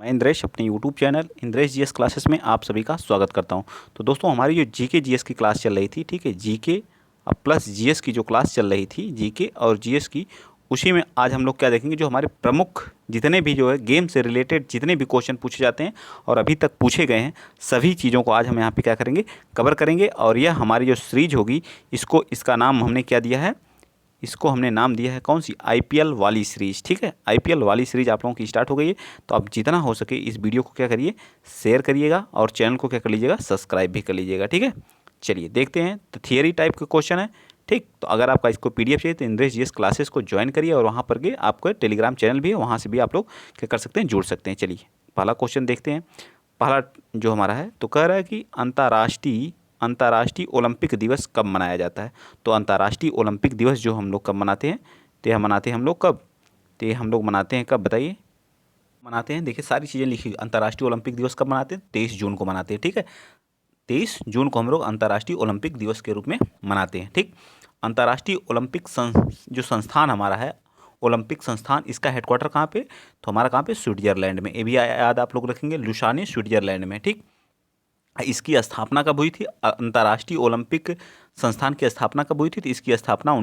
मैं इंद्रेश अपने YouTube channel Indresh GS classes में आप सभी का स्वागत करता हूं। तो दोस्तों हमारी जो जीके जीएस की क्लास चल रही थी, ठीक है, जीके प्लस जीएस की जो क्लास चल रही थी जीके और जीएस की, उसी में आज हम लोग क्या देखेंगे, जो हमारे प्रमुख जितने भी जो है गेम से रिलेटेड जितने भी क्वेश्चन पूछे जाते हैं और अभी तक पूछे गए हैं, सभी चीज़ों को आज हम यहाँ पे क्या करेंगे, कवर करेंगे। और यह हमारी जो सीरीज होगी, इसका नाम हमने क्या दिया है, इसको हमने नाम दिया है कौन सी, आईपीएल वाली सीरीज़। ठीक है, आईपीएल वाली सीरीज़ आप लोगों की स्टार्ट हो गई है। तो आप जितना हो सके इस वीडियो को क्या करिए, शेयर करिएगा और चैनल को क्या कर लीजिएगा, सब्सक्राइब भी कर लीजिएगा। ठीक है, चलिए देखते हैं। तो थियरी टाइप के क्वेश्चन है, ठीक। तो अगर आपका इसको पीडीएफ चाहिए तो इंद्रेश जीएस क्लासेस को ज्वाइन करिए और वहाँ पर के आपको टेलीग्राम चैनल भी है, वहाँ से भी आप लोग क्या कर सकते हैं, जुड़ सकते हैं। चलिए पहला क्वेश्चन देखते हैं। पहला जो हमारा है, तो कह रहा है कि अंतर्राष्ट्रीय ओलंपिक दिवस कब मनाया जाता है। तो अंतर्राष्ट्रीय ओलंपिक दिवस जो हम लोग कब मनाते हैं, तो यह मनाते हैं हम लोग कब, तो ये हम लोग मनाते हैं कब, बताइए। मनाते हैं, देखिए सारी चीज़ें लिखी, अंतर्राष्ट्रीय ओलंपिक दिवस कब मनाते हैं, 23 जून को मनाते हैं। ठीक है, 23 जून को हम लोग अंतर्राष्ट्रीय ओलंपिक दिवस के रूप में मनाते हैं। ठीक, अंतर्राष्ट्रीय ओलंपिक जो संस्थान हमारा है, ओलंपिक संस्थान, इसका हेडक्वार्टर कहाँ पे, तो हमारा कहाँ पे, स्विट्जरलैंड में। ये भी याद आप लोग रखेंगे, लुसाने, स्विट्जरलैंड में। ठीक, इसकी स्थापना कब हुई थी, अंतर्राष्ट्रीय ओलंपिक संस्थान की स्थापना कब हुई थी, तो इसकी स्थापना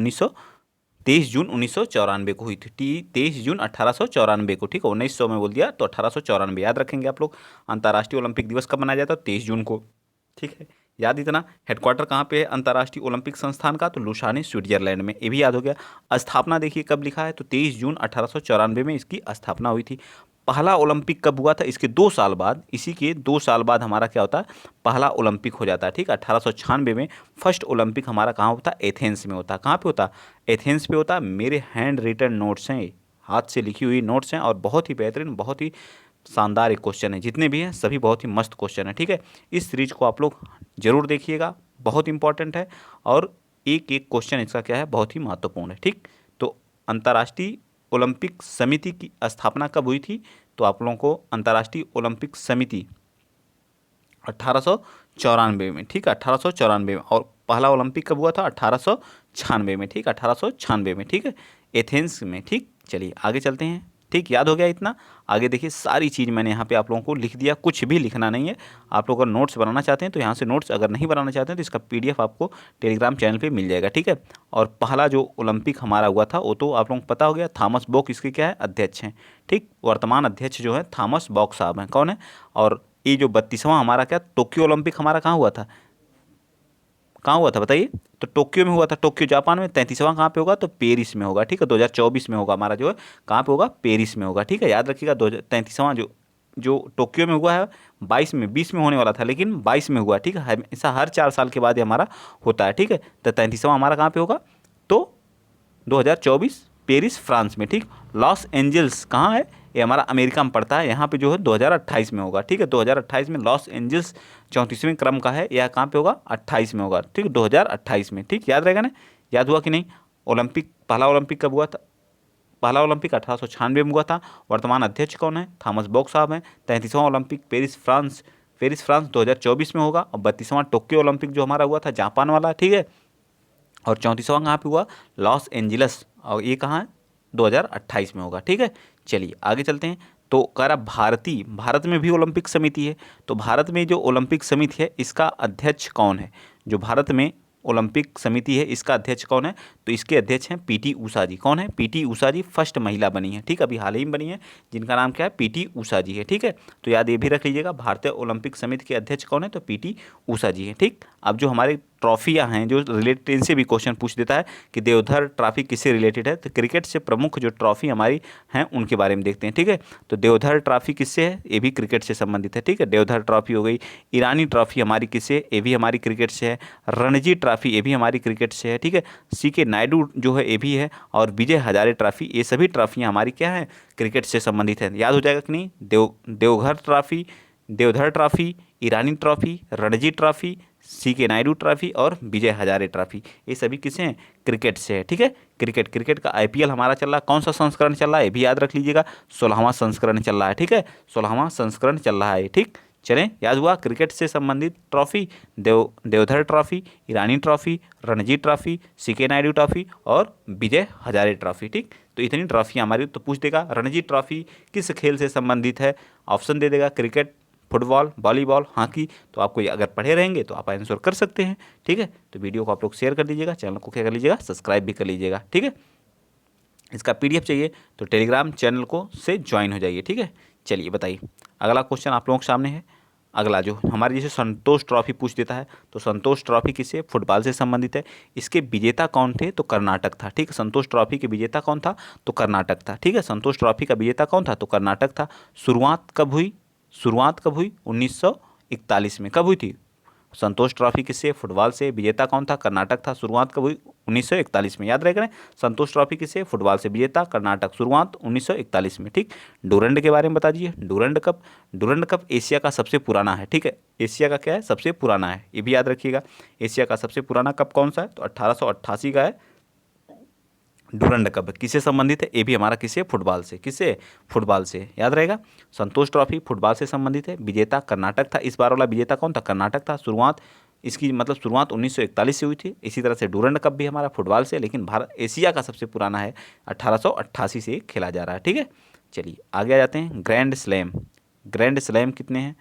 23 जून 1994 को हुई थी। 23 जून 1894 को। ठीक है, 1900 में बोल दिया तो 1894 याद रखेंगे आप लोग। अंतर्राष्ट्रीय ओलंपिक दिवस कब मनाया जाता है, 23 जून को। ठीक है, याद इतना। हेडक्वार्टर कहाँ पे है अंतर्राष्ट्रीय ओलंपिक संस्थान का, तो लुसाने, स्विट्जरलैंड में। ये भी याद हो गया। स्थापना देखिए कब लिखा है, तो 23 जून 1894 में इसकी स्थापना हुई थी। पहला ओलंपिक कब हुआ था, इसके 2 साल बाद, इसी के 2 साल बाद हमारा क्या होता है, पहला ओलंपिक हो जाता है। ठीक है, 1896 में फर्स्ट ओलंपिक हमारा कहाँ होता है, एथेंस में होता है। कहाँ पे होता है, एथेंस पे होता है। मेरे हैंड रिटन नोट्स हैं, हाथ से लिखी हुई नोट्स हैं और बहुत ही बेहतरीन, बहुत ही शानदार एक क्वेश्चन है। जितने भी हैं सभी बहुत ही मस्त क्वेश्चन है। ठीक है, इस सीरीज को आप लोग जरूर देखिएगा, बहुत इंपॉर्टेंट है और एक एक क्वेश्चन इसका क्या है, बहुत ही महत्वपूर्ण है। ठीक, तो अंतर्राष्ट्रीय ओलंपिक समिति की स्थापना कब हुई थी, तो आप लोगों को अंतर्राष्ट्रीय ओलंपिक समिति 1894 में। ठीक है, 1894 में। और पहला ओलंपिक कब हुआ था, 1896 में। ठीक, 1896 में। ठीक है, एथेंस में। ठीक, चलिए आगे चलते हैं। ठीक, याद हो गया इतना। आगे देखिए, सारी चीज़ मैंने यहाँ पे आप लोगों को लिख दिया, कुछ भी लिखना नहीं है। आप लोग अगर नोट्स बनाना चाहते हैं तो यहाँ से नोट्स, अगर नहीं बनाना चाहते हैं तो इसका पीडीएफ आपको टेलीग्राम चैनल पे मिल जाएगा। ठीक है, और पहला जो ओलंपिक हमारा हुआ था वो तो आप लोगों को पता हो गया, थॉमस बॉक इसके क्या है, अध्यक्ष हैं। ठीक, वर्तमान अध्यक्ष जो है थॉमस बॉक साहब हैं। कौन है, और ये जो 32वां हमारा क्या, टोक्यो ओलंपिक हमारा कहाँ हुआ था, कहाँ हुआ था बताइए, तो टोक्यो में हुआ था, टोक्यो जापान में। 33वां कहाँ पे होगा, तो पेरिस में होगा। ठीक है, 2024 में होगा हमारा, जो है कहाँ पे होगा, पेरिस में होगा। ठीक है, याद रखिएगा। 33वां जो जो टोक्यो में हुआ है 22 में, 20 में होने वाला था लेकिन 22 में हुआ। ठीक है, हमेशा हर 4 साल के बाद ये हमारा होता है। ठीक है, तो 33वां हमारा कहाँ पे होगा, तो 2024 पेरिस फ्रांस में। ठीक, लॉस एंजल्स कहाँ है, ये हमारा अमेरिका में पड़ता है, यहाँ पे जो है 2028 में होगा। ठीक है, 2028 में लॉस एंजल्स 34वें क्रम का है, यह कहाँ पे होगा, 28 में होगा। ठीक, 2028 में। ठीक, याद रहेगा ना, याद हुआ कि नहीं। ओलंपिक, पहला ओलंपिक कब हुआ था, पहला ओलंपिक 1896 में हुआ था। वर्तमान अध्यक्ष कौन है, थॉमस बॉक साहब हैं। 33वां ओलंपिक पेरिस फ्रांस 2024 में होगा। और 32वां टोक्यो ओलंपिक जो हमारा हुआ था जापान वाला। ठीक है, और 34वां कहाँ पे हुआ, लॉस एंजलस, और ये कहाँ है, 2028 में होगा। ठीक है, चलिए आगे चलते हैं। तो कह रहा भारत में भी ओलंपिक समिति है। तो भारत में जो ओलंपिक समिति है इसका अध्यक्ष कौन है, जो भारत में ओलंपिक समिति है इसका अध्यक्ष कौन है, तो इसके अध्यक्ष हैं पीटी उषा जी। कौन है, पीटी उषा जी फर्स्ट महिला बनी है। ठीक, अभी हाल ही में बनी है, जिनका नाम क्या है, पीटी उषा जी है। ठीक है, तो याद ये भी रख लीजिएगा, भारतीय ओलंपिक समिति के अध्यक्ष कौन है, तो पीटी उषा जी है। ठीक, अब जो हमारे ट्रॉफियाँ हैं जो रिलेटेड, इनसे भी क्वेश्चन पूछ देता है कि देवधर ट्रॉफी किससे रिलेटेड है, तो क्रिकेट से प्रमुख जो ट्रॉफी हमारी हैं उनके बारे में देखते हैं। ठीक है, तो देवधर ट्रॉफी किससे है, ये भी क्रिकेट से संबंधित है। ठीक है, देवधर ट्रॉफी हो गई। ईरानी ट्रॉफी हमारी किससे, ये भी हमारी क्रिकेट से है। रणजी ट्रॉफी ये भी हमारी क्रिकेट से है। ठीक है, सीके नायडू जो है ये भी है। और विजय हजारे ट्रॉफी, ये सभी ट्रॉफियाँ हमारी क्या है, क्रिकेट से संबंधित है। याद हो जाएगा कि नहीं, Deoghar trophy, Deodhar trophy, Irani trophy, Ranji trophy, C K Naidu trophy और विजय हजारे ट्रॉफी, ये सभी किसे हैं, क्रिकेट से है। ठीक है, क्रिकेट का आईपीएल हमारा चल रहा है, कौन सा संस्करण चल रहा है ये भी याद रख लीजिएगा, 16वां संस्करण चल रहा है। ठीक है, 16वां संस्करण चल रहा है। ठीक, चलें, याद हुआ, क्रिकेट से संबंधित trophy, Deodhar trophy, Irani trophy, Ranji trophy, C K Naidu trophy और विजय हजारे ट्रॉफी। ठीक, तो इतनी ट्रॉफी हमारी, तो पूछ देगा रणजी ट्रॉफी किस खेल से संबंधित है, ऑप्शन दे देगा क्रिकेट, फुटबॉल, वॉलीबॉल, हॉकी। तो आपको अगर पढ़े रहेंगे तो आप आंसर कर सकते हैं। ठीक है, तो वीडियो को आप लोग शेयर कर दीजिएगा, चैनल को क्या कर लीजिएगा, सब्सक्राइब भी कर लीजिएगा। ठीक है, इसका पीडीएफ चाहिए तो टेलीग्राम चैनल को से ज्वाइन हो जाइए। ठीक है, चलिए बताइए अगला क्वेश्चन आप लोगों के सामने है। अगला जो हमारे जैसे संतोष ट्रॉफी पूछ देता है, तो संतोष ट्रॉफी किससे, फुटबॉल से संबंधित है। इसके विजेता कौन थे, तो कर्नाटक था। ठीक है, संतोष ट्रॉफी के विजेता कौन था, तो कर्नाटक था। ठीक है, संतोष ट्रॉफी का विजेता कौन था, तो कर्नाटक था। शुरुआत कब हुई, 1941 में। कब हुई थी, संतोष ट्रॉफी किससे, फुटबॉल से, विजेता कौन था, कर्नाटक था। शुरुआत कब हुई, 1941 में। याद रखें, संतोष ट्रॉफी किससे, फुटबॉल से, विजेता कर्नाटक, शुरुआत 1941 में। ठीक, डूरंड के बारे में बता दीजिए, डूरंड कप एशिया का सबसे पुराना है। ठीक है, एशिया का क्या है, सबसे पुराना है, ये भी याद रखिएगा। एशिया का सबसे पुराना कप कौन सा है, तो 1888 का है डूरंड कप। किससे संबंधित है, ये भी हमारा किससे, फुटबॉल से। किससे, फुटबॉल से, याद रहेगा। संतोष ट्रॉफी फुटबॉल से संबंधित है, विजेता कर्नाटक था। इस बार वाला विजेता कौन था, कर्नाटक था। शुरुआत इसकी मतलब शुरुआत 1941 से हुई थी। इसी तरह से डूरंड कप भी हमारा फुटबॉल से, लेकिन भारत एशिया का सबसे पुराना है, 1888 से खेला जा रहा है। ठीक है, चलिए आगे आ जाते हैं। ग्रैंड स्लैम कितने हैं,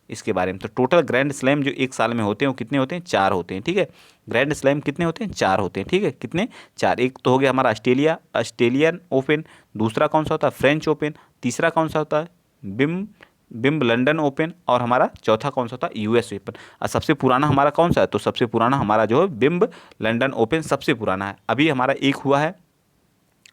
इसके बारे में। तो टोटल ग्रैंड स्लैम जो एक साल में होते हैं वो कितने होते हैं, 4 होते हैं। ठीक है, ग्रैंड स्लैम कितने होते हैं, 4 होते हैं। ठीक है, कितने, 4। एक तो हो गया हमारा ऑस्ट्रेलियन ओपन, दूसरा कौन सा होता है, फ्रेंच ओपन, तीसरा कौन सा होता है, बिम्ब लंदन ओपन, और हमारा चौथा कौन सा होता है, यूएस ओपन। और सबसे पुराना हमारा कौन सा है, तो सबसे पुराना हमारा जो है बिम्ब लंदन ओपन सबसे पुराना है। अभी हमारा एक हुआ है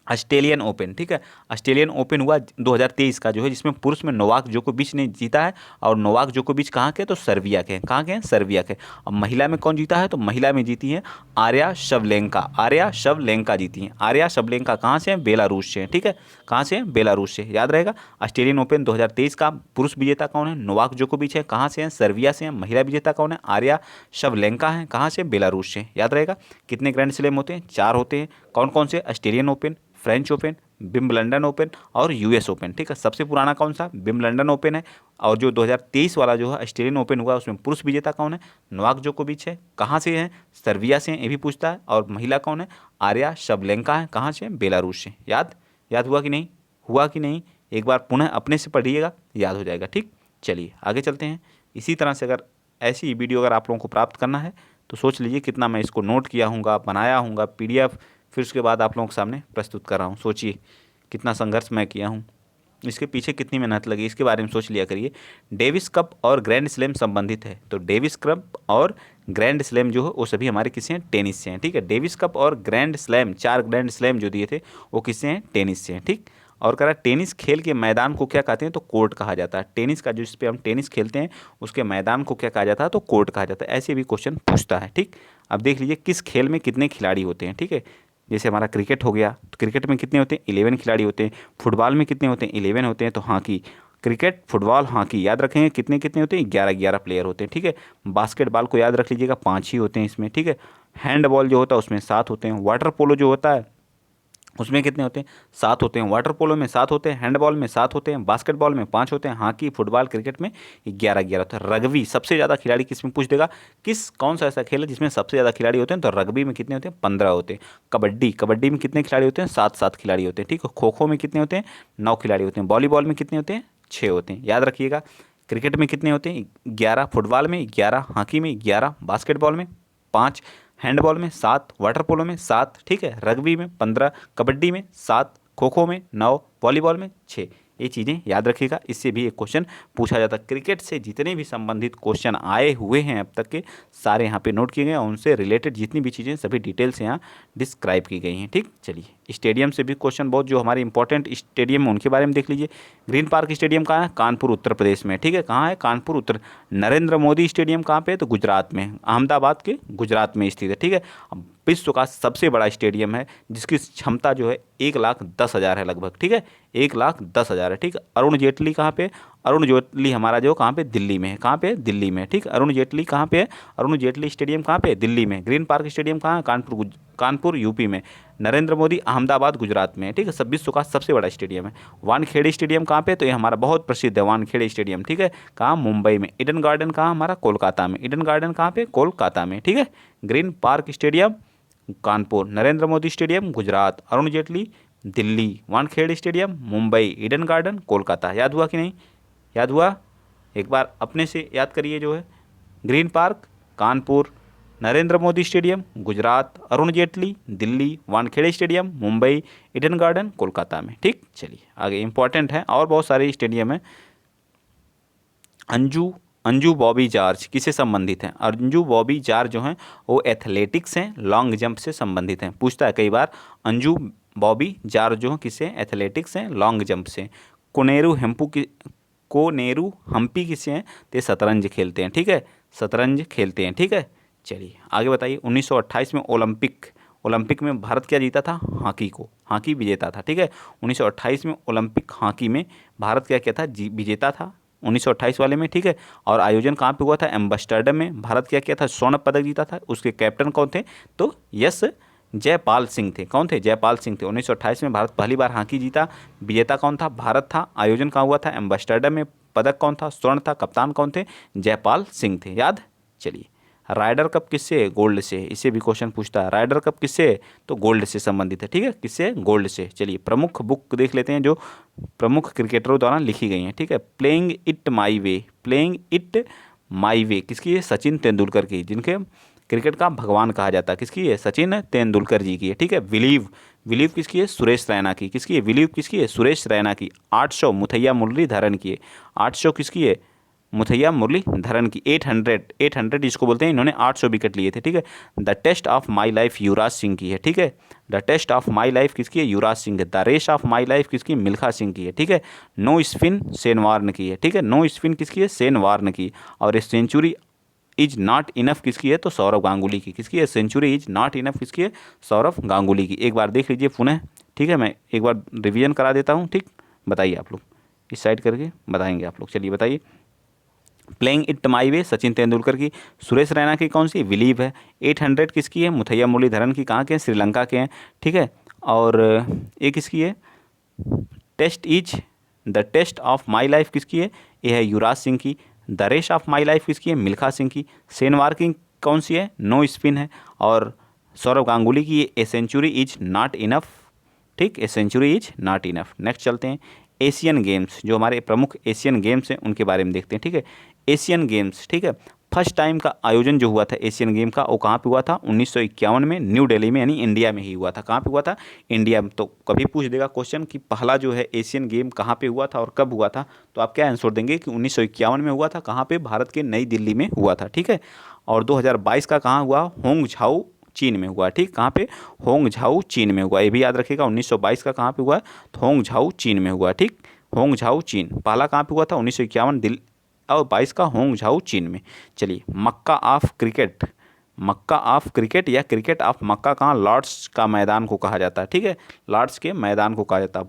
ऑस्ट्रेलियन ओपन। ठीक है, ऑस्ट्रेलियन ओपन हुआ 2023 का जो है, जिसमें पुरुष में नोवाक जोकोविच ने जीता है। और नोवाक जोकोविच कहाँ के, तो सर्बिया के हैं। कहाँ के हैं, सर्बिया के। अब महिला में कौन जीता है, तो महिला में जीती है आर्या शवलेंका जीती हैं। आर्या शवलेंका कहाँ से हैं, बेलारूस से हैं। ठीक है, कहाँ से हैं, बेलारूस से। याद रहेगा, ऑस्ट्रेलियन ओपन 2023 का पुरुष विजेता कौन है, नोवाक जोकोविच है। कहाँ से हैं, सर्बिया से हैं। महिला विजेता कौन है, आर्या शवलेंका है। कहाँ से, बेलारूस से। याद रहेगा, कितने ग्रैंड स्लैम होते हैं, 4 होते हैं। कौन कौन से, Australian open, French open, Wimbledon open और यूएस ओपन। ठीक है, सबसे पुराना कौन सा, विंबलडन ओपन है। और जो 2023 वाला जो है ऑस्ट्रेलियन ओपन हुआ, उसमें पुरुष विजेता कौन है, नोवाक जोकोविच है। कहाँ से हैं, सर्बिया से हैं, ये भी पूछता है। और महिला कौन है, आर्या शवलेंका है। कहाँ से, बेलारूस से। याद हुआ कि नहीं, एक बार पुनः अपने से पढ़िएगा, याद हो जाएगा। ठीक, चलिए आगे चलते हैं। इसी तरह से अगर ऐसी वीडियो अगर आप लोगों को प्राप्त करना है तो सोच लीजिए कितना मैं इसको नोट किया हूँगा, बनाया हूँगा पीडीएफ, फिर उसके बाद आप लोगों के सामने प्रस्तुत कर रहा हूँ। सोचिए कितना संघर्ष मैं किया हूँ, इसके पीछे कितनी मेहनत लगी, इसके बारे में सोच लिया करिए। डेविस कप और ग्रैंड स्लैम संबंधित है, तो डेविस कप और ग्रैंड स्लैम जो है वो सभी हमारे किससे हैं, टेनिस से हैं। ठीक है, डेविस कप और ग्रैंड स्लैम, 4 ग्रैंड स्लैम जो दिए थे वो किससे हैं, टेनिस से हैं। ठीक, और कह रहा टेनिस खेल के मैदान को क्या कहते हैं, तो कोर्ट कहा जाता है। टेनिस का जिस पे हम टेनिस खेलते हैं उसके मैदान को क्या कहा जाता है, तो कोर्ट कहा जाता है। ऐसे भी क्वेश्चन पूछता है। ठीक, अब देख लीजिए किस खेल में कितने खिलाड़ी होते हैं। ठीक है, जैसे हमारा क्रिकेट हो गया, तो क्रिकेट में कितने होते हैं, 11 खिलाड़ी होते हैं। फुटबॉल में कितने होते हैं, 11 होते हैं। तो हॉकी, क्रिकेट, फुटबॉल, हॉकी याद रखेंगे कितने कितने होते हैं, 11 प्लेयर होते हैं। ठीक है, बास्केटबॉल को याद रख लीजिएगा, 5 ही होते हैं इसमें। ठीक है, हैंडबॉल जो होता है उसमें 7 होते हैं। वाटर पोलो जो होता है उसमें कितने होते हैं, 7 होते हैं। वाटर पोलो में 7 होते हैं, हैंडबॉल में 7 होते हैं, बास्केटबॉल में 5 होते हैं, हॉकी, फुटबॉल, क्रिकेट में 11 होते हैं। रग्बी सबसे ज़्यादा खिलाड़ी किसमें पूछ देगा, कौन सा ऐसा खेल है जिसमें सबसे ज़्यादा खिलाड़ी होते हैं, तो रग्बी में कितने होते हैं, 15 होते हैं। कबड्डी में कितने खिलाड़ी होते हैं, 7 खिलाड़ी होते हैं। ठीक है, खो खो में कितने होते हैं, 9 खिलाड़ी होते हैं। वॉलीबॉल में कितने होते हैं, 6 होते हैं। याद रखिएगा, क्रिकेट में कितने होते हैं, 11, फुटबॉल में 11, हॉकी में 11, बास्केटबॉल में 5, हैंडबॉल में 7, वाटर पोलो में 7, ठीक है, रग्बी में 15, कबड्डी में 7, खो खो में 9, वॉलीबॉल में 6। ये चीज़ें याद रखिएगा, इससे भी एक क्वेश्चन पूछा जाता है। क्रिकेट से जितने भी संबंधित क्वेश्चन आए हुए हैं अब तक के सारे यहाँ पे नोट किए गए हैं, उनसे रिलेटेड जितनी भी चीज़ें सभी डिटेल्स यहाँ डिस्क्राइब की गई हैं। ठीक, चलिए स्टेडियम से भी क्वेश्चन बहुत जो हमारे इंपॉर्टेंट स्टेडियम उनके बारे में देख लीजिए। ग्रीन पार्क स्टेडियम कहाँ है, कानपुर उत्तर प्रदेश में। ठीक है, कहाँ है, कानपुर उत्तर। नरेंद्र मोदी स्टेडियम कहाँ पे है, तो गुजरात में, अहमदाबाद के गुजरात में स्थित है। ठीक है, विश्व का सबसे बड़ा स्टेडियम है जिसकी क्षमता जो है 1,10,000 है लगभग। ठीक है, 1,10,000 है। ठीक, अरुण जेटली कहाँ पे, अरुण जेटली हमारा जो कहाँ पे, दिल्ली में है। कहाँ पे, दिल्ली में। ठीक, अरुण जेटली कहाँ पे है, अरुण जेटली स्टेडियम कहाँ पे, दिल्ली में। ग्रीन पार्क स्टेडियम कहाँ है, कानपुर यूपी में। नरेंद्र मोदी अहमदाबाद गुजरात में। ठीक है, सब विश्व का सबसे बड़ा स्टेडियम है। वानखेड़े स्टेडियम कहाँ पे, तो ये हमारा बहुत प्रसिद्ध है वानखेड़े स्टेडियम। ठीक है, कहाँ, मुंबई में। ईडन गार्डन कहाँ हमारा, कोलकाता में। ईडन गार्डन कहाँ पे, कोलकाता में। ठीक है, green park stadium Kanpur, Narendra Modi stadium Gujarat, Arun Jaitley Delhi Wankhede stadium, Mumbai Eden garden, Kolkata. याद हुआ कि नहीं? याद हुआ? एक बार अपने से याद करिए जो है। Green park Kanpur, Narendra Modi stadium Gujarat, Arun Jaitley Delhi, Wankhede stadium Mumbai, Eden garden Kolkata में। ठीक, चलिए आगे इंपॉर्टेंट है और बहुत सारे स्टेडियम है। अंजू अंजू बॉबी जॉर्ज किससे संबंधित हैं? अंजू बॉबी जॉर्ज जो हैं वो एथलेटिक्स हैं, लॉन्ग जंप से संबंधित हैं। पूछता है कई बार, अंजू बॉबी जॉर्ज जो हैं किससे? एथलेटिक्स हैं, लॉन्ग जंप से। कोनेरू हम्पी किससे हैं? तो ये शतरंज खेलते हैं। ठीक है, शतरंज खेलते हैं। ठीक है, चलिए आगे बताइए। 1928 में ओलंपिक में भारत क्या जीता था? हॉकी को, हॉकी विजेता था। ठीक है, 1928 में ओलंपिक हॉकी में भारत क्या क्या था? विजेता था 1928 वाले में। ठीक है, और आयोजन कहाँ पे हुआ था? एम्बस्टर्डम में। भारत क्या किया था? स्वर्ण पदक जीता था। उसके कैप्टन कौन थे? तो यस जयपाल सिंह थे। कौन थे? जयपाल सिंह थे। 1928 में भारत पहली बार हॉकी जीता। विजेता कौन था? भारत था। आयोजन कहाँ हुआ था? एम्बस्टर्डम में। पदक कौन था? स्वर्ण था। कप्तान कौन थे? जयपाल सिंह थे। याद? चलिए, राइडर कप किससे? गोल्ड से। इससे भी क्वेश्चन पूछता है। राइडर कप किससे? तो गोल्ड से संबंधित है। ठीक है, किससे? गोल्ड से। चलिए प्रमुख बुक देख लेते हैं जो प्रमुख क्रिकेटरों द्वारा लिखी गई हैं। ठीक है, playing it my way, playing it my way किसकी है? सचिन तेंदुलकर की, जिनके क्रिकेट का भगवान कहा जाता है। किसकी है? सचिन तेंदुलकर जी की है। ठीक है, विलीव किसकी है? सुरेश रैना की। किसकी है? विलीव किसकी है? सुरेश रैना की। 800 मुथैया मुरलीधरन की है। 800 किसकी है? मुथैया मुरलीधरन की। 800 जिसको बोलते हैं, इन्होंने 800 विकेट लिए थे। ठीक है, the test of my life Yuvraj Singh की है। ठीक है, the test of my life किसकी है? युवराज सिंह है। The race of my life किसकी? मिल्खा सिंह की है। ठीक है, नो स्पिन शेन वार्न की है। ठीक है, नो स्पिन किसकी है? शेन वार्न की। और सेंचुरी इज नॉट इनफ किसकी है? तो सौरव गांगुली की। किसकी है? सेंचुरी इज नॉट इनफ किसकी है? सौरव गांगुली की। एक बार देख लीजिए पुनः। ठीक है, मैं एक बार रिवीजन करा देता हूँ। ठीक, बताइए आप लोग, इस साइड करके बताएंगे आप लोग। चलिए बताइए। प्लेइंग इट माई वे सचिन तेंदुलकर की। सुरेश रैना की कौन सी? विलीव है। 800 किसकी है? मुथैया मुरलीधरन की। कहाँ के हैं? श्रीलंका के हैं। ठीक है, और ये किसकी है? The test of my life किसकी है? ये है युवराज सिंह की। The race of my life किसकी है? मिल्खा सिंह की। शेनवार की कौन सी है? नो स्पिन है। और सौरव गांगुली की a century is not enough. ठीक, a century is not enough. Next चलते हैं। एशियन गेम्स, जो हमारे प्रमुख एशियन गेम्स हैं उनके बारे में देखते हैं। ठीक है, एशियन गेम्स। ठीक है, फर्स्ट टाइम का आयोजन जो हुआ था एशियन गेम का, वो कहाँ पे हुआ था? 1951 में न्यू दिल्ली में, यानी इंडिया में ही हुआ था। कहाँ पे हुआ था? इंडिया में। तो कभी पूछ देगा क्वेश्चन कि पहला जो है एशियन गेम कहाँ पे हुआ था और कब हुआ था, तो आप क्या आंसर देंगे कि 1951 में हुआ था। कहाँ पे? भारत के नई दिल्ली में हुआ था। ठीक है, और 2022 का कहाँ हुआ? होंग झाऊ चीन में हुआ। ठीक, कहाँ पे? होंग झाऊ चीन में हुआ। ये भी याद रखिएगा। 1922 का कहाँ पे हुआ? तो होंग झाऊ चीन में हुआ। ठीक, होंग झाऊ चीन। पहला कहाँ पे हुआ था? 1951 दिल्ली, और 22 का होंग झाऊ चीन में। चलिए, Mecca of cricket, Mecca of cricket या क्रिकेट ऑफ मक्का कहाँ? लॉर्ड्स का मैदान को कहा जाता है। ठीक है, लॉर्ड्स के मैदान को कहा जाता है।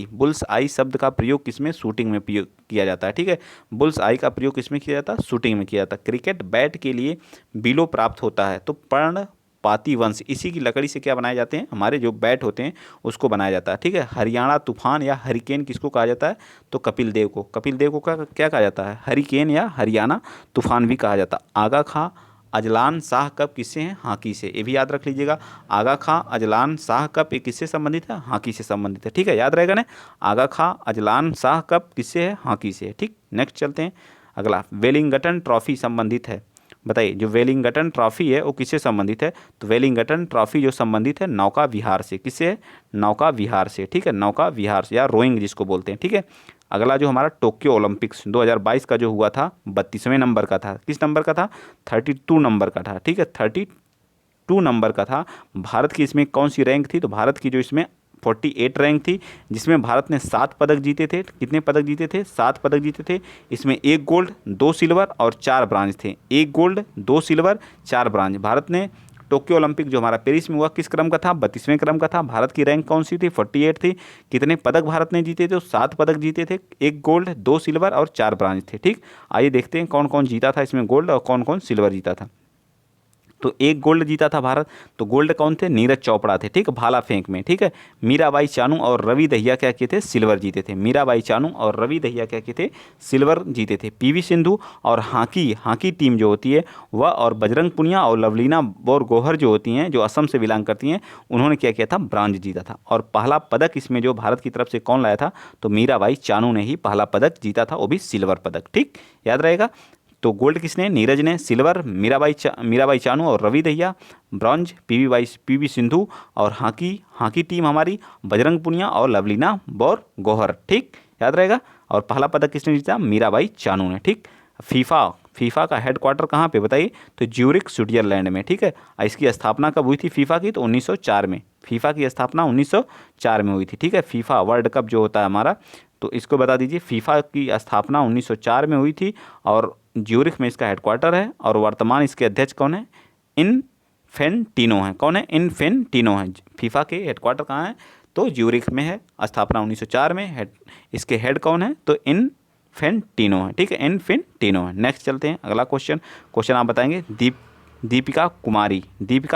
बुल्स आई शब्द का प्रयोग किसमें? शूटिंग में प्रयोग किया जाता है। ठीक है, बुल्स आई का प्रयोग किसमें किया जाता है? शूटिंग में किया जाता है। क्रिकेट बैट के लिए बिलो प्राप्त होता है, तो पर्णपाती वंश, इसी की लकड़ी से क्या बनाए जाते हैं? हमारे जो बैट होते हैं उसको बनाया जाता है। ठीक है, हरियाणा तूफान या हरिकेन किसको कहा जाता है? तो कपिल देव को। कपिल देव को क्या कहा जाता है? हरिकेन या हरियाणा तूफान भी कहा जाता है। आगा खां अजलान शाह कप किससे हैं? हॉकी से। ये भी याद रख लीजिएगा। आगा खां अजलान शाह कप ये किससे संबंधित है? हॉकी से संबंधित है। ठीक है, याद रहेगा ना। आगा खां अजलान शाह कप किससे है? हॉकी से। ठीक, नेक्स्ट चलते हैं। अगला वेलिंगटन ट्रॉफी संबंधित है। बताइए, जो वेलिंगटन ट्रॉफी है वो किससे संबंधित है? तो वेलिंगटन ट्रॉफी जो संबंधित है नौका विहार से। किससे है? नौका विहार से। ठीक है, नौका विहार से या रोइंग जिसको बोलते हैं। ठीक है, अगला जो हमारा टोक्यो ओलंपिक्स 2022 का जो हुआ था 32वें नंबर का था। किस नंबर का था? 32 नंबर का था। ठीक है, 32 नंबर का था। भारत की इसमें कौन सी रैंक थी? तो भारत की जो इसमें 48 रैंक थी, जिसमें भारत ने 7 पदक जीते थे। कितने पदक जीते थे? 7 पदक जीते थे। इसमें 1 गोल्ड 2 सिल्वर और 4 ब्रांज थे। 1 गोल्ड 2 सिल्वर 4 ब्रांज। भारत ने टोक्यो ओलंपिक जो हमारा पेरिस में हुआ किस क्रम का था? 32वें क्रम का था। भारत की रैंक कौन सी थी? 48 थी। कितने पदक भारत ने जीते थे? 7 पदक जीते थे। 1 गोल्ड 2 सिल्वर और 4 ब्रांज थे। ठीक, आइए देखते हैं कौन कौन जीता था इसमें गोल्ड और कौन कौन सिल्वर जीता था। तो एक गोल्ड जीता था भारत। तो गोल्ड कौन थे? नीरज चोपड़ा थे, ठीक है, भाला फेंक में, ठीक है। मीराबाई चानू और रवि दहिया क्या किए थे? सिल्वर जीते थे। मीराबाई चानू और रवि दहिया क्या किए थे? सिल्वर जीते थे। पीवी सिंधु और हॉकी टीम जो होती है वह, और बजरंग पुनिया और लवलीना बोरगोहर जो होती हैं, जो असम से बिलोंग करती हैं, उन्होंने क्या किया था? ब्रांज जीता था। और पहला पदक इसमें जो भारत की तरफ से कौन लाया था? तो मीराबाई चानू ने ही पहला पदक जीता था, वो भी सिल्वर पदक, ठीक, याद रहेगा। तो गोल्ड किसने? नीरज ने। सिल्वर मीराबाई चानू और रवि दहिया। Bronze P V Sindhu. और हॉकी टीम हमारी बजरंग पुनिया और लवलीना बोरगोहर, ठीक, याद रहेगा। और पहला पदक किसने जीता? मीराबाई चानू ने, ठीक। फीफा का हेडक्वार्टर कहाँ पे बताइए? तो ज्यूरिख स्विट्जरलैंड में, ठीक है। इसकी स्थापना कब हुई थी फीफा की? तो 1904 में। फीफा की स्थापना 1904 में हुई थी, ठीक है। फीफा वर्ल्ड कप जो होता है हमारा, तो इसको बता दीजिए, फीफा की स्थापना 1904 में हुई थी और ज्यूरिख में इसका हेडक्वार्टर है। और वर्तमान इसके अध्यक्ष कौन है? इनफेंटिनो है। कौन है? इनफेंटिनो है। फीफा के हेडक्वार्टर कहाँ है? तो ज्यूरिख में है। स्थापना 1904 में। इसके हेड कौन है? तो इनफेंटिनो है, ठीक है, इनफेंटिनो है। नेक्स्ट चलते हैं, अगला क्वेश्चन आप बताएंगे। दीपिका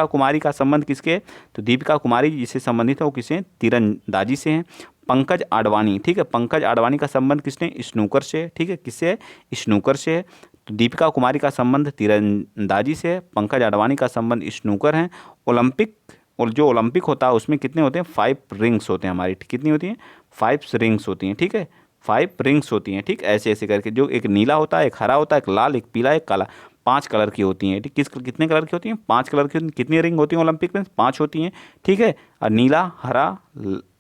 कुमारी का संबंध किसके है? तो दीपिका कुमारी जिससे संबंधित है वो किससे? तीरंदाजी से हैं। पंकज आडवाणी, ठीक है, पंकज आडवाणी का संबंध किसने? स्नूकर से, ठीक है, किससे है? स्नूकर से है। तो दीपिका कुमारी का संबंध तीरंदाजी से है, पंकज आडवाणी का संबंध स्नूकर है। ओलंपिक, और जो ओलंपिक होता है उसमें कितने होते हैं? 5 रिंग्स होते हैं हमारी, कितनी होती हैं? 5 रिंग्स होती हैं, ठीक है, 5 रिंग्स होती हैं, ठीक, ऐसे ऐसे करके, जो एक नीला होता है, एक हरा होता है, एक लाल, एक पीला, एक काला, 5 कलर की होती हैं, ठीक। कितने कलर की होती हैं? 5 कलर की। कितनी रिंग होती हैं ओलंपिक में? 5 होती हैं, ठीक है। और नीला, हरा,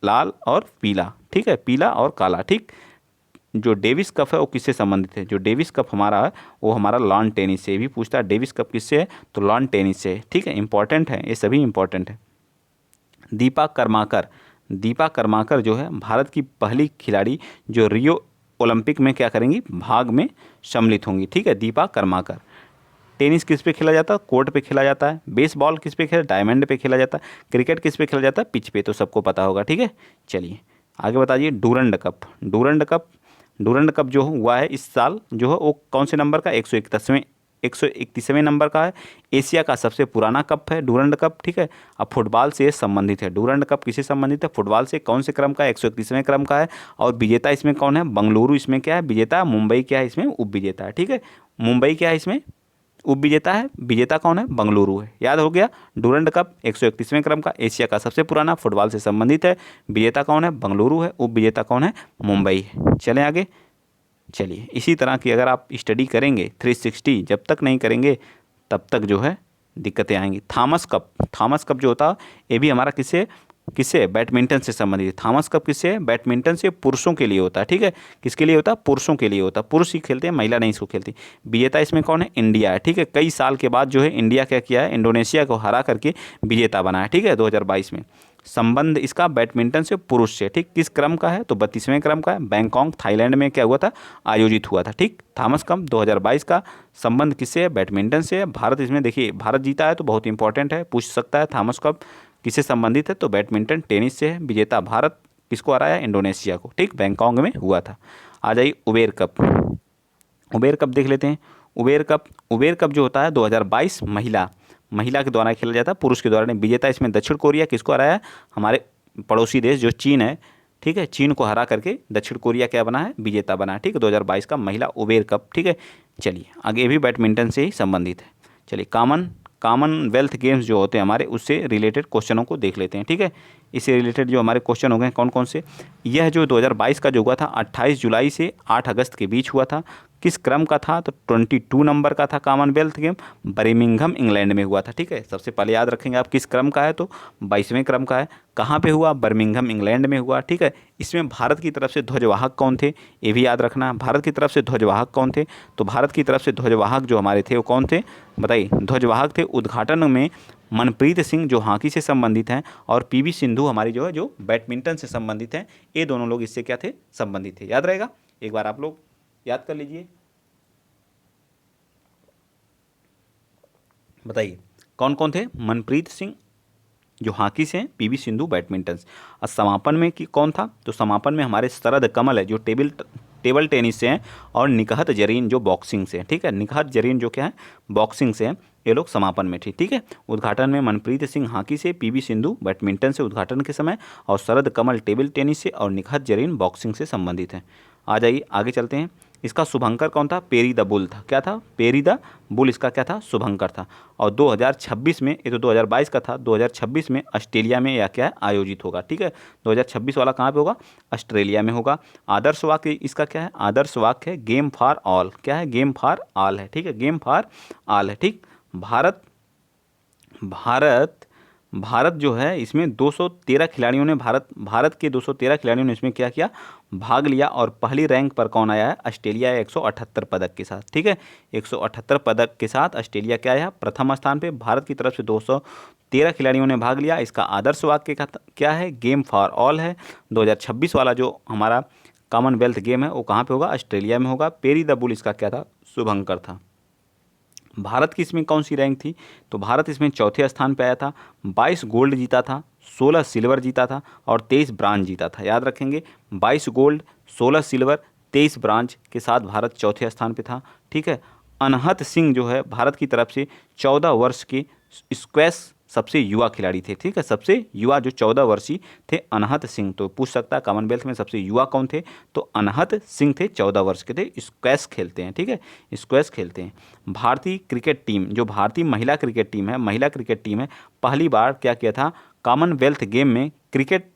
लाल और पीला, ठीक है, पीला और काला, ठीक। जो डेविस कप है वो किससे संबंधित है? जो डेविस कप हमारा है वो हमारा लॉन टेनिस से। भी पूछता है डेविस कप किससे है? तो लॉन टेनिस से, ठीक है, इंपॉर्टेंट है, ये सभी इंपॉर्टेंट है। दीपा कर्माकर जो है भारत की पहली खिलाड़ी जो रियो ओलंपिक में क्या करेंगी? भाग में सम्मिलित होंगी, ठीक है, दीपा कर्माकर। टेनिस किस पे खेला जाता है? कोर्ट पे खेला जाता है। बेसबॉल किस पे खेला? डायमंड पे खेला जाता है। क्रिकेट किस पे खेला जाता है? पिच पे, तो सबको पता होगा, ठीक है। चलिए आगे बताइए। डूरंड कप जो हुआ है इस साल जो है वो कौन से नंबर का? 131वें नंबर का है। एशिया का सबसे पुराना कप है डूरंड कप, ठीक है। अब फुटबॉल से संबंधित है। डूरंड कप किससे संबंधित है? फुटबॉल से। कौन से क्रम का है? 131वें क्रम का है। और विजेता इसमें कौन है? बंगलुरु इसमें क्या है? विजेता। मुंबई क्या है इसमें? उप विजेता है, ठीक है। मुंबई क्या है इसमें? उप विजेता है। विजेता कौन है? बंगलुरु है। याद हो गया। डूरंड कप 131वें क्रम का, एशिया का सबसे पुराना, फुटबॉल से संबंधित है। विजेता कौन है? बंगलुरु है। उप विजेता कौन है? मुंबई है। चलें आगे। चलिए इसी तरह की अगर आप स्टडी करेंगे 360, जब तक नहीं करेंगे तब तक जो है दिक्कतें आएंगी। थॉमस कप जो होता है ये भी हमारा किससे? बैडमिंटन से संबंधित है। थॉमस कप किससे? बैडमिंटन से। पुरुषों के लिए होता है, ठीक है। किसके लिए होता है? पुरुषों के लिए होता है। पुरुष ही खेलते हैं, महिला नहीं इसको खेलती। विजेता इसमें कौन है? इंडिया है, ठीक है। कई साल के बाद जो है इंडिया क्या किया है? इंडोनेशिया को हरा करके विजेता बना है, ठीक है, 2022 में। संबंध इसका बैडमिंटन से, पुरुष से, ठीक। किस क्रम का है? तो 32वें क्रम का है। बैंकॉक थाईलैंड में क्या हुआ था? आयोजित हुआ था, ठीक। थॉमस कप 2022 का संबंध किससे है? बैडमिंटन से है। भारत इसमें देखिए, भारत जीता है तो बहुत इंपॉर्टेंट है, पूछ सकता है। थॉमस कप किससे संबंधित है? तो बैडमिंटन टेनिस से है। विजेता भारत। किसको हराया? इंडोनेशिया को, ठीक। बैंकॉक में हुआ था। आ जाइए उबेर कप देख लेते हैं। उबेर कप जो होता है 2022 महिला के द्वारा खेला जाता है, पुरुष के द्वारा नहीं। विजेता इसमें दक्षिण कोरिया। किसको हराया? हमारे पड़ोसी देश जो चीन है, ठीक है, चीन को हरा करके दक्षिण कोरिया क्या बना है? विजेता बना है, ठीक है, 2022 का महिला उबेर कप, ठीक है। चलिए आगे भी बैडमिंटन से ही संबंधित है। चलिए कॉमनवेल्थ गेम्स जो होते हैं हमारे, उससे रिलेटेड क्वेश्चनों को देख लेते हैं, ठीक है। इससे रिलेटेड जो हमारे क्वेश्चन हो गए कौन कौन से? यह जो 2022 का जो हुआ था 28 जुलाई से 8 अगस्त के बीच हुआ था। किस क्रम का था? तो 22 नंबर का था कॉमनवेल्थ गेम। बर्मिंघम इंग्लैंड में हुआ था, ठीक है। सबसे पहले याद रखेंगे आप किस क्रम का है, तो 22वें क्रम का है। कहाँ पे हुआ? बर्मिंघम इंग्लैंड में हुआ, ठीक है। इसमें भारत की तरफ से ध्वजवाहक कौन थे? ये भी याद रखना। भारत की तरफ से ध्वजवाहक कौन थे? तो भारत की तरफ से ध्वजवाहक जो हमारे थे वो कौन थे? बताइए। ध्वजवाहक थे उद्घाटन में मनप्रीत सिंह जो हॉकी से संबंधित हैं, और पीवी सिंधु हमारी जो है जो बैडमिंटन से संबंधित हैं। ये दोनों लोग इससे क्या थे? संबंधित थे। याद रहेगा, एक बार आप लोग याद कर लीजिए। बताइए कौन कौन थे? मनप्रीत सिंह जो हॉकी से हैं, पीवी सिंधु बैडमिंटन। और समापन में कि कौन था? तो समापन में हमारे शरद कमल है जो टेबल टेनिस से हैं और निकहत जरीन जो बॉक्सिंग से है, ठीक है। निकहत जरीन जो क्या है, बॉक्सिंग से है। ये लोग समापन में थी, ठीक है। उद्घाटन में मनप्रीत सिंह हॉकी से, पीवी सिंधु बैडमिंटन से उद्घाटन के समय, और शरद कमल टेबल टेनिस से, और निकहत जरीन बॉक्सिंग से संबंधित हैं। आ जाइए आगे चलते हैं। इसका शुभंकर कौन था? पेरी द बुल था। क्या था? पेरी द बुल इसका क्या था? शुभंकर था। और 2026 में, ये तो 2022 का था, 2026 में ऑस्ट्रेलिया में या क्या है, आयोजित होगा, ठीक है। 2026 वाला कहाँ पे होगा? ऑस्ट्रेलिया में होगा। आदर्श वाक्य इसका क्या है? आदर्श वाक्य है गेम फॉर ऑल। क्या है? गेम फॉर ऑल है, ठीक है। गेम फॉर ऑल है, ठीक। भारत भारत भारत जो है इसमें 213 खिलाड़ियों ने भारत के 213 खिलाड़ियों ने इसमें क्या किया? भाग लिया। और पहली रैंक पर कौन आया है? ऑस्ट्रेलिया 178 पदक के साथ, ठीक है। 178 पदक के साथ ऑस्ट्रेलिया क्या आया? प्रथम स्थान पे। भारत की तरफ से 213 खिलाड़ियों ने भाग लिया। इसका आदर्श वाक्य क्या है? गेम फॉर ऑल है। 2026 वाला जो हमारा कॉमनवेल्थ गेम है वो कहाँ पे होगा? ऑस्ट्रेलिया में होगा। पेरी द बुल इसका क्या था? शुभंकर था। भारत की इसमें कौन सी रैंक थी? तो भारत इसमें चौथे स्थान पे आया था। 22 गोल्ड जीता था, 16 सिल्वर जीता था, और 23 ब्रांज जीता था। याद रखेंगे, 22 गोल्ड, 16 सिल्वर, 23 ब्रांज के साथ भारत चौथे स्थान पे था, ठीक है। अनहत सिंह जो है भारत की तरफ से 14 वर्ष के स्क्वैश सबसे युवा खिलाड़ी थे, ठीक है। सबसे युवा जो 14 वर्षीय थे, अनहत सिंह। तो पूछ सकता है कॉमनवेल्थ में सबसे युवा कौन थे? तो अनहत सिंह थे, 14 वर्ष के थे। स्क्वैश खेलते हैं, ठीक है, स्क्वैश खेलते हैं। भारतीय क्रिकेट टीम, जो भारतीय महिला क्रिकेट टीम है, पहली बार क्या किया था? कॉमनवेल्थ गेम में क्रिकेट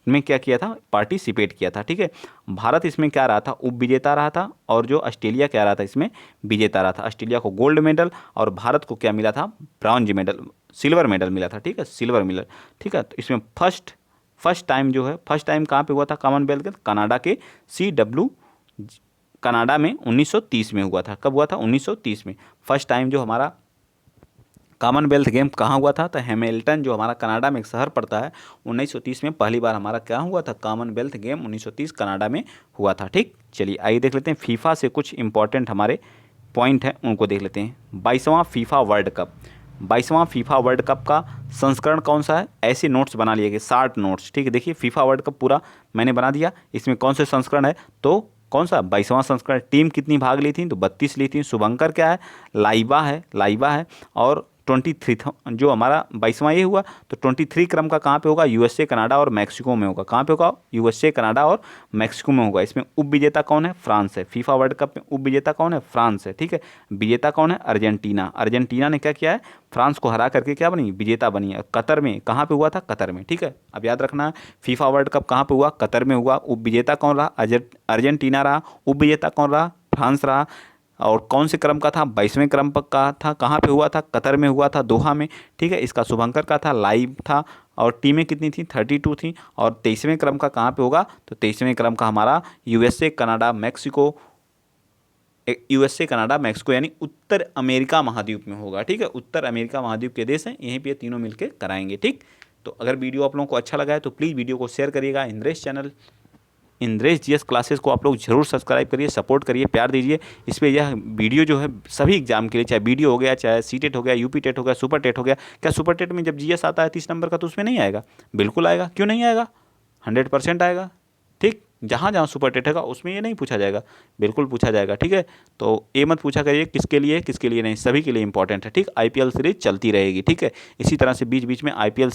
में क्या किया था? पार्टिसिपेट किया था, ठीक है। भारत इसमें क्या रहा था? उप विजेता रहा था। और जो ऑस्ट्रेलिया क्या रहा था? इसमें विजेता रहा था। ऑस्ट्रेलिया को गोल्ड मेडल और भारत को क्या मिला था? ब्रॉन्ज मेडल, सिल्वर मेडल मिला था, ठीक है, सिल्वर मेडल, ठीक है। तो इसमें फर्स्ट टाइम जो है, फर्स्ट टाइम कहाँ पे हुआ था कॉमनवेल्थ गेम? कनाडा के CW कनाडा में 1930 में हुआ था। कब हुआ था? 1930 में। फर्स्ट टाइम जो हमारा कॉमनवेल्थ गेम कहाँ हुआ था? तो हैमिल्टन जो हमारा कनाडा में एक शहर पड़ता है, 1930 में पहली बार हमारा क्या हुआ था? कॉमनवेल्थ गेम 1930 कनाडा में हुआ था, ठीक। चलिए आइए देख लेते हैं फीफा से कुछ इंपॉर्टेंट हमारे पॉइंट हैं, उनको देख लेते हैं। 22वां फीफा वर्ल्ड कप, 22वां फीफा वर्ल्ड कप का संस्करण कौन सा है? ऐसे नोट्स बना लिए गए, 60 नोट्स, ठीक है। देखिए फीफा वर्ल्ड कप पूरा मैंने बना दिया। इसमें कौन से संस्करण है? तो कौन सा? 22वां संस्करण। टीम कितनी भाग ली थी? तो 32 ली थी। शुभंकर क्या है? लाइबा है। और 23 जो हमारा 22वां ये हुआ, तो 23 क्रम का कहाँ पे होगा? USA, कनाडा और मैक्सिको में होगा। कहाँ पे होगा? USA, कनाडा और मैक्सिको में होगा। इसमें उप विजेता कौन है? फ्रांस है। फीफा वर्ल्ड कप में उप विजेता कौन है? फ्रांस है, ठीक है। विजेता कौन है? अर्जेंटीना। अर्जेंटीना ने क्या किया है? फ्रांस को हरा करके क्या बनी? विजेता बनी है। कतर में, कहाँ पे हुआ था? कतर में, ठीक है। अब याद रखना, फीफा वर्ल्ड कप कहाँ पे हुआ? कतर में हुआ। उप विजेता कौन रहा? अर्जेंटीना रहा। उप विजेता कौन रहा? फ्रांस रहा। और कौन से क्रम का था? 22वें क्रम पर का था। कहाँ पे हुआ था? कतर में हुआ था, दोहा में, ठीक है। इसका शुभंकर का था, लाइव था। और टीमें कितनी थी? 32 थी। और 23वें क्रम का कहाँ पे होगा? तो 23वें क्रम का हमारा USA, कनाडा, मैक्सिको यानी उत्तर अमेरिका महाद्वीप में होगा, ठीक है। उत्तर अमेरिका महाद्वीप के देश हैं, यहीं पे तीनों मिलकर कराएंगे, ठीक। तो अगर वीडियो आप लोगों को अच्छा लगा है तो प्लीज़ वीडियो को शेयर करिएगा। इंद्रेश GS क्लासेस को आप लोग जरूर सब्सक्राइब करिए, सपोर्ट करिए, प्यार दीजिए। इस पर यह वीडियो जो है सभी एग्जाम के लिए, चाहे BDO हो गया, चाहे CTET हो गया, UP टेट हो गया, सुपर टेट हो गया। क्या सुपर टेट में जब GS आता है 30 नंबर का तो उसमें नहीं आएगा? बिल्कुल आएगा, क्यों नहीं आएगा? 100% आएगा, ठीक। जहाँ जहाँ सुपर टेट है उसमें ये नहीं पूछा जाएगा, बिल्कुल पूछा जाएगा, ठीक है। तो ये मत पूछा करिए किसके लिए किसके लिए नहीं, सभी के लिए इंपॉर्टेंट है, ठीक। IPL सीरीज चलती रहेगी, ठीक है। इसी तरह से बीच बीच में IPL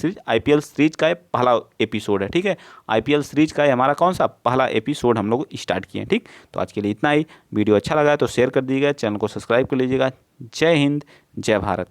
सीरीज का पहला एपिसोड है, ठीक है। IPL सीरीज का हमारा कौन सा पहला एपिसोड हम लोग स्टार्ट किए हैं, ठीक। तो आज के लिए इतना ही। वीडियो अच्छा लगा है तो शेयर कर दीजिएगा, चैनल को सब्सक्राइब कर लीजिएगा। जय हिंद, जय भारत।